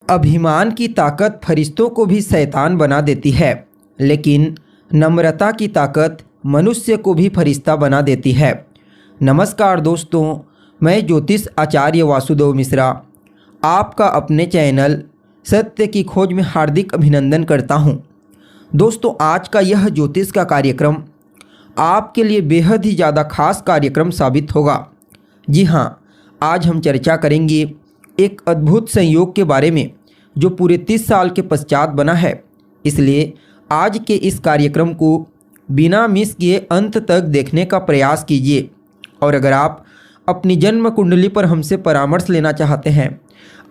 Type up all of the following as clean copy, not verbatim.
अभिमान की ताकत फरिश्तों को भी शैतान बना देती है, लेकिन नम्रता की ताकत मनुष्य को भी फरिश्ता बना देती है। नमस्कार दोस्तों, मैं ज्योतिष आचार्य वासुदेव मिश्रा आपका अपने चैनल सत्य की खोज में हार्दिक अभिनंदन करता हूं। दोस्तों, आज का यह ज्योतिष का कार्यक्रम आपके लिए बेहद ही ज़्यादा खास कार्यक्रम साबित होगा। जी हाँ, आज हम चर्चा करेंगे एक अद्भुत संयोग के बारे में जो पूरे 30 साल के पश्चात बना है। इसलिए आज के इस कार्यक्रम को बिना मिस किए अंत तक देखने का प्रयास कीजिए। और अगर आप अपनी जन्म कुंडली पर हमसे परामर्श लेना चाहते हैं,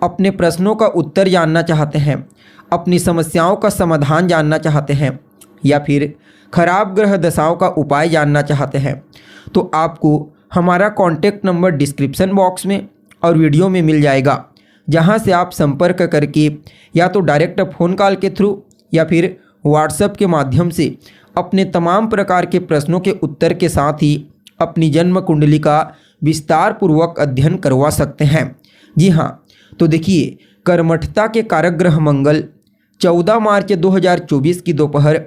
अपने प्रश्नों का उत्तर जानना चाहते हैं, अपनी समस्याओं का समाधान जानना चाहते हैं या फिर खराब ग्रह दशाओं का उपाय जानना चाहते हैं, तो आपको हमारा कॉन्टैक्ट नंबर डिस्क्रिप्शन बॉक्स में और वीडियो में मिल जाएगा, जहां से आप संपर्क करके या तो डायरेक्ट फ़ोन कॉल के थ्रू या फिर व्हाट्सएप के माध्यम से अपने तमाम प्रकार के प्रश्नों के उत्तर के साथ ही अपनी जन्म कुंडली का विस्तार पूर्वक अध्ययन करवा सकते हैं। जी हाँ, तो देखिए, कर्मठता के कारक ग्रह मंगल 14 मार्च 2024 की दोपहर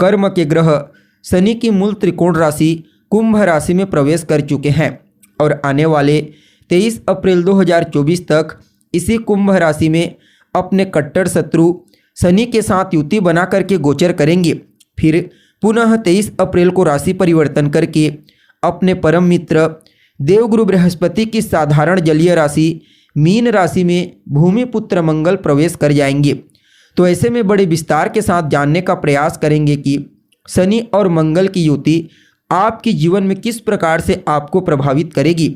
कर्म के ग्रह शनि की मूल त्रिकोण राशि कुंभ राशि में प्रवेश कर चुके हैं और आने वाले 23 अप्रैल 2024 तक इसी कुंभ राशि में अपने कट्टर शत्रु शनि के साथ युति बना करके गोचर करेंगे। फिर पुनः 23 अप्रैल को राशि परिवर्तन करके अपने परम मित्र देवगुरु बृहस्पति की साधारण जलीय राशि मीन राशि में भूमिपुत्र मंगल प्रवेश कर जाएंगे। तो ऐसे में बड़े विस्तार के साथ जानने का प्रयास करेंगे कि शनि और मंगल की युति आपके जीवन में किस प्रकार से आपको प्रभावित करेगी।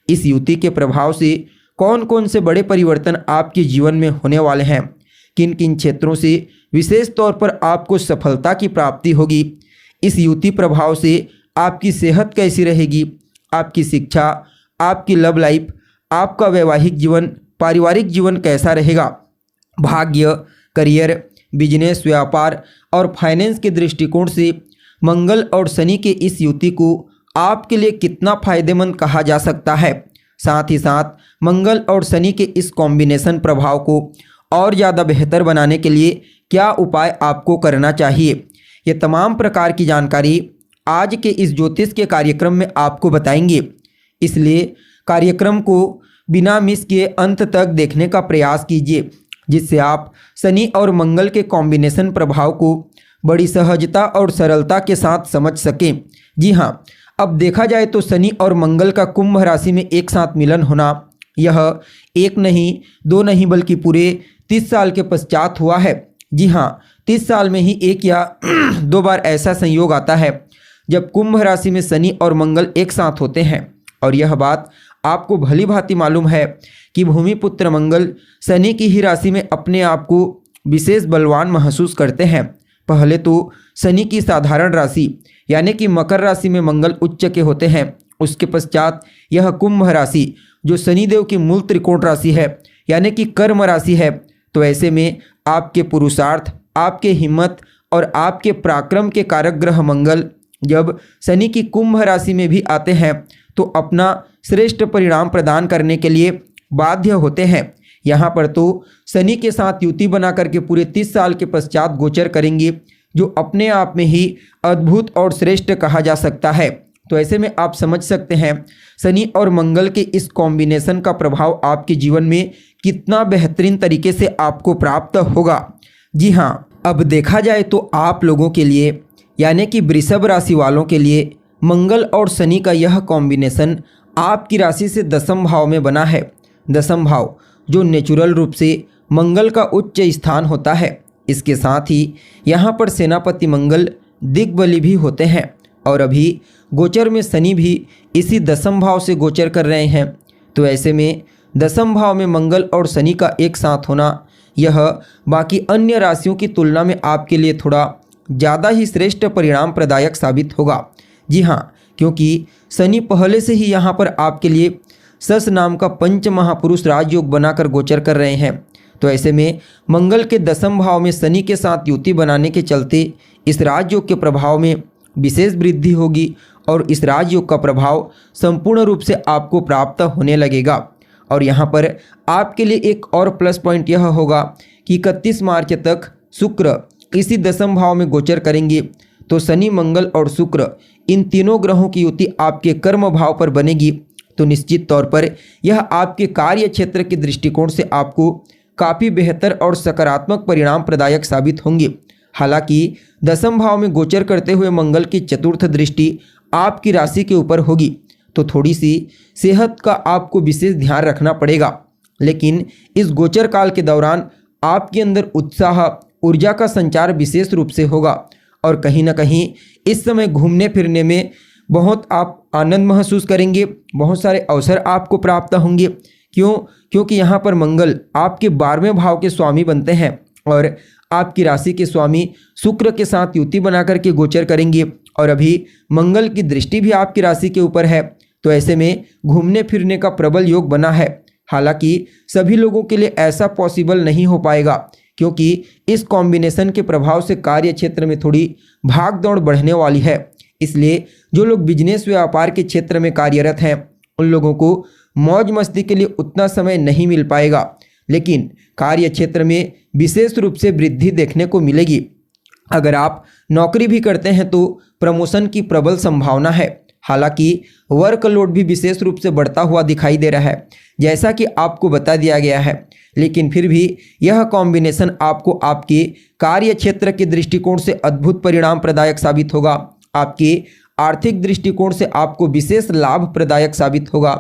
इस युति के प्रभाव से कौन कौन से बड़े परिवर्तन आपके जीवन में होने वाले हैं, किन किन क्षेत्रों से विशेष तौर पर आपको सफलता की प्राप्ति होगी, इस युति प्रभाव से आपकी सेहत कैसी रहेगी, आपकी शिक्षा, आपकी लव लाइफ, आपका वैवाहिक जीवन, पारिवारिक जीवन कैसा रहेगा, भाग्य, करियर, बिजनेस, व्यापार और फाइनेंस के दृष्टिकोण से मंगल और शनि के इस युति को आपके लिए कितना फायदेमंद कहा जा सकता है। साथ ही साथ मंगल और शनि के इस कॉम्बिनेशन प्रभाव को और ज़्यादा बेहतर बनाने के लिए क्या उपाय आपको करना चाहिए, ये तमाम प्रकार की जानकारी आज के इस ज्योतिष के कार्यक्रम में आपको बताएंगे। इसलिए कार्यक्रम को बिना मिस किए अंत तक देखने का प्रयास कीजिए, जिससे आप शनि और मंगल के कॉम्बिनेशन प्रभाव को बड़ी सहजता और सरलता के साथ समझ सकें। जी हाँ, अब देखा जाए तो शनि और मंगल का कुंभ राशि में एक साथ मिलन होना यह एक नहीं, दो नहीं, बल्कि पूरे 30 साल के पश्चात हुआ है। जी हाँ, 30 साल में ही एक या दो बार ऐसा संयोग आता है जब कुंभ राशि में शनि और मंगल एक साथ होते हैं। और यह बात आपको भली भांति मालूम है कि भूमिपुत्र मंगल शनि की ही राशि में अपने आप को विशेष बलवान महसूस करते हैं। पहले तो शनि की साधारण राशि यानी कि मकर राशि में मंगल उच्च के होते हैं। उसके पश्चात यह कुंभ राशि जो शनिदेव की मूल त्रिकोण राशि है यानी कि कर्म राशि है। तो ऐसे में आपके पुरुषार्थ, आपके हिम्मत और आपके पराक्रम के कारक ग्रह मंगल जब शनि की कुंभ राशि में भी आते हैं तो अपना श्रेष्ठ परिणाम प्रदान करने के लिए बाध्य होते हैं। यहाँ पर तो शनि के साथ युति बना करके पूरे 30 साल के पश्चात गोचर करेंगे, जो अपने आप में ही अद्भुत और श्रेष्ठ कहा जा सकता है। तो ऐसे में आप समझ सकते हैं शनि और मंगल के इस कॉम्बिनेशन का प्रभाव आपके जीवन में कितना बेहतरीन तरीके से आपको प्राप्त होगा। जी हाँ, अब देखा जाए तो आप लोगों के लिए यानी कि वृषभ राशि वालों के लिए मंगल और शनि का यह कॉम्बिनेशन आपकी राशि से दसम भाव में बना है। दसम भाव जो नेचुरल रूप से मंगल का उच्च स्थान होता है। इसके साथ ही यहाँ पर सेनापति मंगल दिग्बली भी होते हैं और अभी गोचर में शनि भी इसी दसम भाव से गोचर कर रहे हैं। तो ऐसे में दसम भाव में मंगल और शनि का एक साथ होना यह बाकी अन्य राशियों की तुलना में आपके लिए थोड़ा ज़्यादा ही श्रेष्ठ परिणाम प्रदायक साबित होगा। जी हाँ, क्योंकि शनि पहले से ही यहाँ पर आपके लिए सस नाम का पंच महापुरुष राजयोग बनाकर गोचर कर रहे हैं। तो ऐसे में मंगल के दसम भाव में शनि के साथ युति बनाने के चलते इस राजयोग के प्रभाव में विशेष वृद्धि होगी और इस राजयोग का प्रभाव संपूर्ण रूप से आपको प्राप्त होने लगेगा। और यहाँ पर आपके लिए एक और प्लस पॉइंट यह होगा कि 31 मार्च तक शुक्र इसी दशम भाव में गोचर करेंगे। तो शनि, मंगल और शुक्र इन तीनों ग्रहों की युति आपके कर्म भाव पर बनेगी। तो निश्चित तौर पर यह आपके कार्य क्षेत्र के दृष्टिकोण से आपको काफ़ी बेहतर और सकारात्मक परिणाम प्रदायक साबित होंगे। हालांकि दशम भाव में गोचर करते हुए मंगल की चतुर्थ दृष्टि आपकी राशि के ऊपर होगी, तो थोड़ी सी सेहत का आपको विशेष ध्यान रखना पड़ेगा। लेकिन इस गोचर काल के दौरान आपके अंदर उत्साह, ऊर्जा का संचार विशेष रूप से होगा और कहीं ना कहीं इस समय घूमने फिरने में बहुत आप आनंद महसूस करेंगे। बहुत सारे अवसर आपको प्राप्त होंगे। क्योंकि यहाँ पर मंगल आपके 12वें भाव के स्वामी बनते हैं और आपकी राशि के स्वामी शुक्र के साथ युति बना करके गोचर करेंगे और अभी मंगल की दृष्टि भी आपकी राशि के ऊपर है। तो ऐसे में घूमने फिरने का प्रबल योग बना है। हालांकि सभी लोगों के लिए ऐसा पॉसिबल नहीं हो पाएगा, क्योंकि इस कॉम्बिनेशन के प्रभाव से कार्य क्षेत्र में थोड़ी भाग दौड़ बढ़ने वाली है। इसलिए जो लोग बिजनेस व्यापार के क्षेत्र में कार्यरत हैं उन लोगों को मौज मस्ती के लिए उतना समय नहीं मिल पाएगा, लेकिन कार्य क्षेत्र में विशेष रूप से वृद्धि देखने को मिलेगी। अगर आप नौकरी भी करते हैं तो प्रमोशन की प्रबल संभावना है। हालांकि वर्कलोड भी विशेष रूप से बढ़ता हुआ दिखाई दे रहा है, जैसा कि आपको बता दिया गया है। लेकिन फिर भी यह कॉम्बिनेशन आपको आपके कार्य क्षेत्र के दृष्टिकोण से अद्भुत परिणाम प्रदायक साबित होगा। आपके आर्थिक दृष्टिकोण से आपको विशेष लाभ प्रदायक साबित होगा।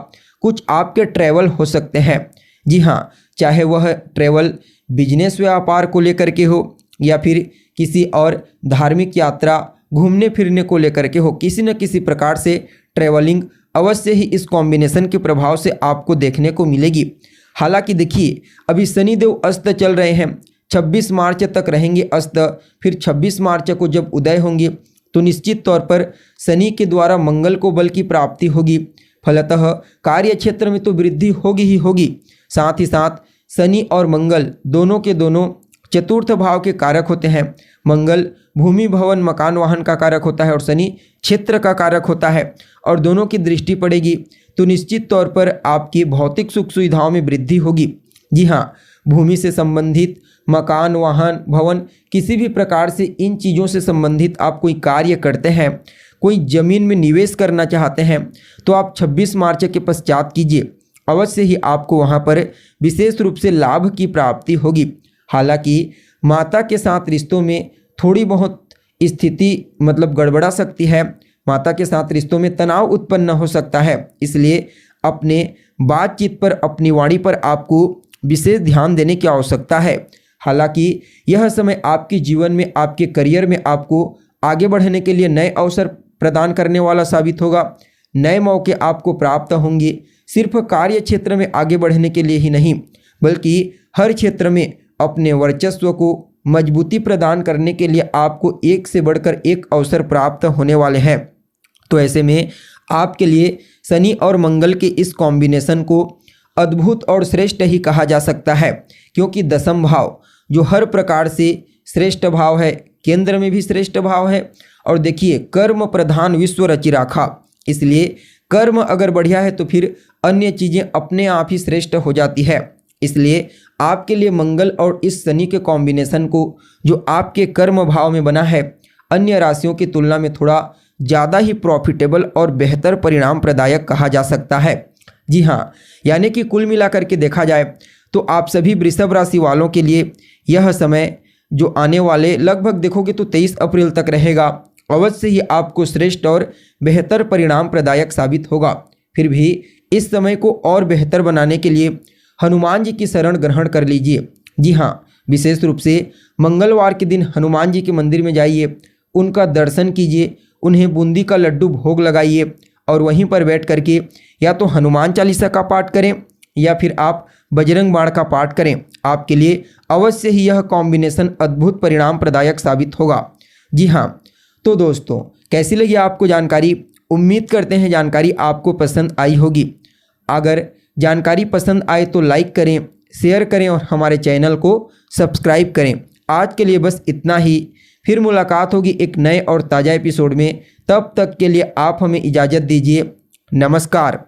कुछ आपके ट्रैवल हो सकते हैं। जी हाँ, चाहे वह ट्रैवल बिजनेस व्यापार को लेकर के हो या फिर किसी और धार्मिक यात्रा, घूमने फिरने को लेकर के हो, किसी न किसी प्रकार से ट्रैवलिंग अवश्य ही इस कॉम्बिनेशन के प्रभाव से आपको देखने को मिलेगी। हालांकि देखिए, अभी शनिदेव अस्त चल रहे हैं, 26 मार्च तक रहेंगे अस्त, फिर 26 मार्च को जब उदय होंगे तो निश्चित तौर पर शनि के द्वारा मंगल को बल की प्राप्ति होगी। फलतः कार्य क्षेत्र में तो वृद्धि होगी ही होगी। साथ ही साथ शनि और मंगल दोनों के दोनों चतुर्थ भाव के कारक होते हैं। मंगल भूमि, भवन, मकान, वाहन का कारक होता है और शनि क्षेत्र का कारक होता है, और दोनों की दृष्टि पड़ेगी तो निश्चित तौर पर आपकी भौतिक सुख सुविधाओं में वृद्धि होगी। जी हाँ, भूमि से संबंधित, मकान, वाहन, भवन, किसी भी प्रकार से इन चीज़ों से संबंधित आप कोई कार्य करते हैं, कोई जमीन में निवेश करना चाहते हैं तो आप 26 मार्च के पश्चात कीजिए। अवश्य ही आपको वहाँ पर विशेष रूप से लाभ की प्राप्ति होगी। हालांकि माता के साथ रिश्तों में थोड़ी बहुत स्थिति गड़बड़ा सकती है। माता के साथ रिश्तों में तनाव उत्पन्न हो सकता है, इसलिए अपने बातचीत पर, अपनी वाणी पर आपको विशेष ध्यान देने की आवश्यकता है। हालांकि यह समय आपके जीवन में, आपके करियर में आपको आगे बढ़ने के लिए नए अवसर प्रदान करने वाला साबित होगा। नए मौके आपको प्राप्त होंगे, सिर्फ कार्य क्षेत्र में आगे बढ़ने के लिए ही नहीं, बल्कि हर क्षेत्र में अपने वर्चस्व को मजबूती प्रदान करने के लिए आपको एक से बढ़कर एक अवसर प्राप्त होने वाले हैं। तो ऐसे में आपके लिए शनि और मंगल के इस कॉम्बिनेशन को अद्भुत और श्रेष्ठ ही कहा जा सकता है, क्योंकि दशम भाव जो हर प्रकार से श्रेष्ठ भाव है, केंद्र में भी श्रेष्ठ भाव है, और देखिए कर्म प्रधान विश्व रचि राखा, इसलिए कर्म अगर बढ़िया है तो फिर अन्य चीज़ें अपने आप ही श्रेष्ठ हो जाती है। इसलिए आपके लिए मंगल और इस शनि के कॉम्बिनेशन को, जो आपके कर्म भाव में बना है, अन्य राशियों की तुलना में थोड़ा ज़्यादा ही प्रॉफिटेबल और बेहतर परिणाम प्रदायक कहा जा सकता है। जी हाँ, यानी कि कुल मिलाकर के देखा जाए तो आप सभी वृषभ राशि वालों के लिए यह समय जो आने वाले लगभग देखोगे तो 23 अप्रैल तक रहेगा, अवश्य ही आपको श्रेष्ठ और बेहतर परिणाम प्रदायक साबित होगा। फिर भी इस समय को और बेहतर बनाने के लिए हनुमान जी की शरण ग्रहण कर लीजिए। जी हाँ, विशेष रूप से मंगलवार के दिन हनुमान जी के मंदिर में जाइए, उनका दर्शन कीजिए, उन्हें बूंदी का लड्डू भोग लगाइए और वहीं पर बैठ करके या तो हनुमान चालीसा का पाठ करें या फिर आप बजरंग बाण का पाठ करें। आपके लिए अवश्य ही यह कॉम्बिनेशन अद्भुत परिणाम प्रदायक साबित होगा। जी हाँ, तो दोस्तों कैसी लगी आपको जानकारी? उम्मीद करते हैं जानकारी आपको पसंद आई होगी। अगर जानकारी पसंद आए तो लाइक करें, शेयर करें और हमारे चैनल को सब्सक्राइब करें। आज के लिए बस इतना ही, फिर मुलाकात होगी एक नए और ताज़ा एपिसोड में। तब तक के लिए आप हमें इजाज़त दीजिए। नमस्कार।